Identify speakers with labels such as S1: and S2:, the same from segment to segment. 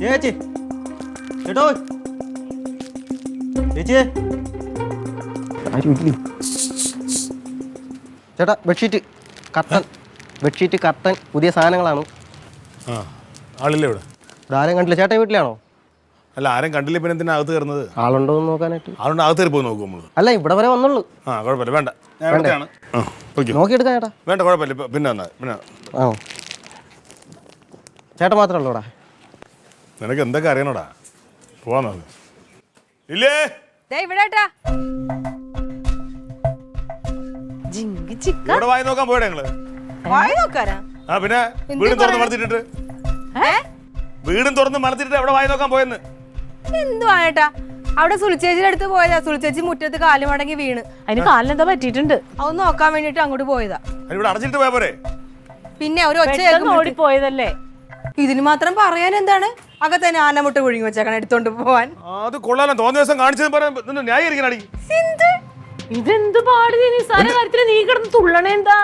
S1: ചേച്ചി കേട്ടോ ചേച്ചിയെ ചേട്ടാ ബെഡ്ഷീറ്റ് കർട്ടൻ പുതിയ സാധനങ്ങളാണ്.
S2: ആളില്ലേ ഇവിടെ?
S1: ആരും കണ്ടില്ല. ചേട്ടാ വീട്ടിലാണോ?
S2: അല്ല, ആരും കണ്ടില്ല. പിന്നെ എന്തിനാ അകത്ത് കയറുന്നത്?
S1: ആളുണ്ടോ എന്ന് നോക്കാനായിട്ട്.
S2: ആളുണ്ട്, അകത്ത് കയറി പോയി നോക്കും നമ്മൾ.
S1: അല്ല, ഇവിടെ വരെ വന്നുള്ളൂ.
S2: കുഴപ്പമില്ല, വേണ്ട. ഞാൻ ഇവിടെയാണ്.
S1: നോക്കിയെടുക്കാം ചേട്ടാ.
S2: വേണ്ട, കുഴപ്പമില്ല. പിന്നെ
S1: ആ ചേട്ടാ മാത്രമേ ഉള്ളൂടാ.
S2: നിനക്ക് എന്തൊക്കെ അറിയണോടാ? പോവാ ഇല്ലേ? ഇവിടെ വായി നോക്കാൻ പോയടാ ഞങ്ങള്. പിന്നെ വീടും തുറന്ന് മലത്തിട്ടിട്ട് എവിടെ വായി നോക്കാൻ പോയെന്ന്?
S3: എന്തുവാണേട്ടാ? അവിടെ സുളിച്ചേച്ചിയുടെ അടുത്ത് പോയതാ. സുളിച്ചേച്ചി മുറ്റത്ത് കാല് മടങ്ങി വീണ്.
S4: അതിന് കാലിനെന്താ പറ്റിയിട്ടുണ്ട്?
S3: അതൊന്ന് നോക്കാൻ വേണ്ടിട്ട് അങ്ങോട്ട് പോയതാ.
S2: ഇവിടെ അടച്ചിട്ട് പോയാ പോരെ?
S3: പിന്നെ ഒരു ഒച്ച
S4: ഓടിപ്പോയതല്ലേ.
S3: ഇതിന് മാത്രം പറയാൻ എന്താണ്? അകത്തന്നെ ആനമുട്ട കുഴുങ്ങി വെച്ചേക്കണം എടുത്തോണ്ട് പോവാൻ.
S2: അത് കൊള്ളാലോ. തോന്നിയ ദിവസം കാണിച്ചത് ന്യായീകരിക്കണടി.
S4: ഇതെന്ത് പാട് നിസ്സാര കാര്യത്തിന് നീ കിടന്ന് തുള്ളണേന്താ?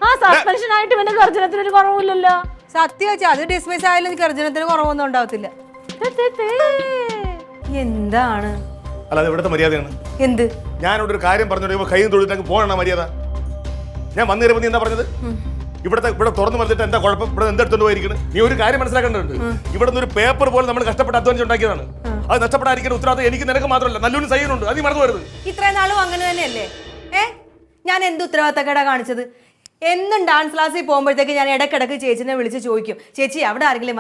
S4: ആ സസ്പെൻഷൻ ആയിട്ട് ഇവന്റെ ഗർജനത്തിന് ഒരു കുറവില്ലല്ലോ.
S3: സത്യം വെച്ചാൽ അത് ഡിസ്മിസ് ആയാലും ഗർജനത്തിന് കുറവൊന്നും ഉണ്ടാവത്തില്ല. എന്താണ്?
S2: അല്ല, അത് ഇവിടുത്തെ മര്യാദയാണ്.
S3: എന്ത്?
S2: ഞാനിവിടെ ഒരു കാര്യം പറഞ്ഞു കൈ തൊഴിലിട്ട് പോകണ മര്യാദ. ഞാൻ വന്നു കയറുമ്പോൾ നീ എന്താ പറഞ്ഞത്? ഇവിടെ തുറന്നു പറഞ്ഞിട്ട് എന്താ കുഴപ്പം? ഇവിടെ എന്തെടുത്തോണ്ട് പോയിരിക്കണം? നീ ഒരു കാര്യം മനസ്സിലാക്കേണ്ടതുണ്ട്. ഇവിടെ നിന്ന് ഒരു പേപ്പർ പോലെ നമ്മൾ കഷ്ടപ്പെട്ട് അധ്വാനിച്ച് ഉണ്ടാക്കിയതാണ്. അത് നഷ്ടപ്പെടാതിരിക്കുന്ന ഉത്തരവാദിത്തം എനിക്ക് നിനക്ക് മാത്രമല്ല, നല്ലൊരു സൈനുണ്ട്. അത് നീ മറന്നു വരുന്നത്.
S3: ഇത്രയും നാളും അങ്ങനെ തന്നെയല്ലേ? ഞാൻ എന്ത് ഉത്തരവാദിത്തക്കേടാ കാണിച്ചത്? എന്നും ഡാൻസ് ക്ലാസ്സിൽ പോകുമ്പോഴത്തേക്ക് ഞാൻ ഇടക്കിടക്ക് ചേച്ചിനെ വിളിച്ച് ചോദിക്കും, ചേച്ചി അവിടെ ആരെങ്കിലും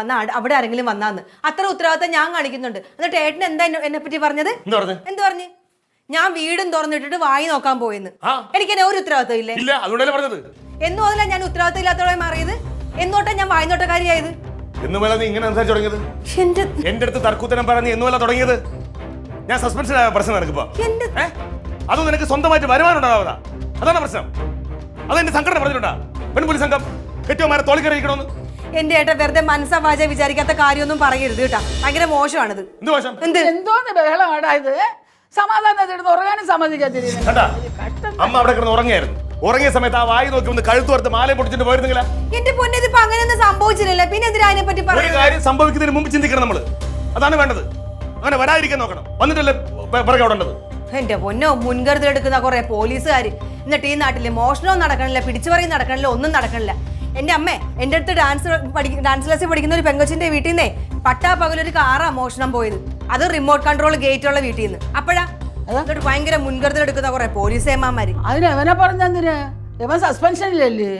S3: വന്നാന്ന്. അത്ര ഉത്തരവാദിത്തം ഞാൻ കാണിക്കുന്നുണ്ട്. എന്നിട്ട് ഏട്ടൻ എന്താ എന്നെ പറ്റി പറഞ്ഞത്? എന്ത് പറഞ്ഞു? ഞാൻ വീടും തുറന്നിട്ടിട്ട് വായി നോക്കാൻ പോയെന്ന്. എനിക്ക് എന്നെ ഒരു ഉത്തരവാദിത്തം ഇല്ലേ? എന്നു മുതലാ ഞാൻ ഉത്തരവാദിത്തം ഇല്ലാത്തവളെ മാറിയത്? എന്നോട്ടാ ഞാൻ വായ്നോട്ടക്കാരിയായത്?
S2: എന്റെ അടുത്ത് തർക്കുത്തരം പറഞ്ഞ് എന്നുമല്ല തുടങ്ങിയത്. ഞാൻ സസ്പെൻഷൻ ആയ പ്രശ്നം നിനക്കിപ്പോ അത് നിനക്ക് സ്വന്തമായിട്ട് വരുമാനമുണ്ടാവാ. അതാണ് പ്രശ്നം. അതെന്റെ സംഘടന പറഞ്ഞിട്ടുണ്ടാ പെൺപുലി സംഘം കെട്ടിയോമാരെ തോളിക്കറിയിക്കണമെന്ന്.
S3: എന്റെ ഏട്ട വെറുതെ മനസ്സാവാച വിചാരിക്കാത്ത കാര്യമൊന്നും പറയരുത് കേട്ടാ. ഭയങ്കര മോശമാണിത്.
S2: എന്ത് മോശം?
S4: എന്തോന്ന് ബഹളമാടാ ഇത്? സമാധാനം ഉറങ്ങാനും സമ്മതിക്കാത്തില്ല.
S2: അമ്മ അവിടെ കിടന്ന് ഉറങ്ങിയായിരുന്നു. ഉറങ്ങിയ സമയത്ത് ആ വായി നോക്കി ഒന്ന് കഴുത്തു വറുത്ത് മാലയെ പൊട്ടിച്ചിട്ട് പോയിരുന്നെങ്കിലാ.
S3: എന്റെ പൊന്നിതിപ്പോ അങ്ങനെയൊന്നും സംഭവിച്ചില്ലല്ലോ. പിന്നെ എന്തിനാ അതിനെ പറ്റി
S2: ഒരു കാര്യം സംഭവിക്കുന്നതിന് മുമ്പ് ചിന്തിക്കണം നമ്മള്. അതാണ് വേണ്ടത്. അങ്ങനെ വരാതിരിക്കാൻ നോക്കണം. വന്നിട്ടല്ലേ പിറകെ ഓടേണ്ടത്.
S3: എന്റെ പൊന്നോ, മുൻകരുതലെടുക്കുന്ന കുറെ പോലീസുകാര്. എന്നിട്ട് ഈ നാട്ടില് മോഷണവും നടക്കണില്ല, പിടിച്ചുപറിയും നടക്കണില്ല, ഒന്നും നടക്കണില്ല. എന്റെ അമ്മേ, എന്റെ അടുത്ത് ഡാൻസ് ക്ലാസ്സിൽ പഠിക്കുന്ന ഒരു പെങ്കൊച്ചിന്റെ വീട്ടിൽ നിന്നേ പട്ടാ പകലൊരു കാറാ മോഷണം പോയത്. അത് റിമോട്ട് കൺട്രോൾ ഗേറ്റുള്ള വീട്ടിൽ നിന്ന്. അപ്പോഴാ എന്നിട്ട് ഭയങ്കര മുൻകരുതലെടുക്കുന്ന കുറെ പോലീസേമാര്.
S4: അതിന് എവനെ പറഞ്ഞെന്തിന്? ഇവൻ സസ്പെൻഷനിലല്ലേ?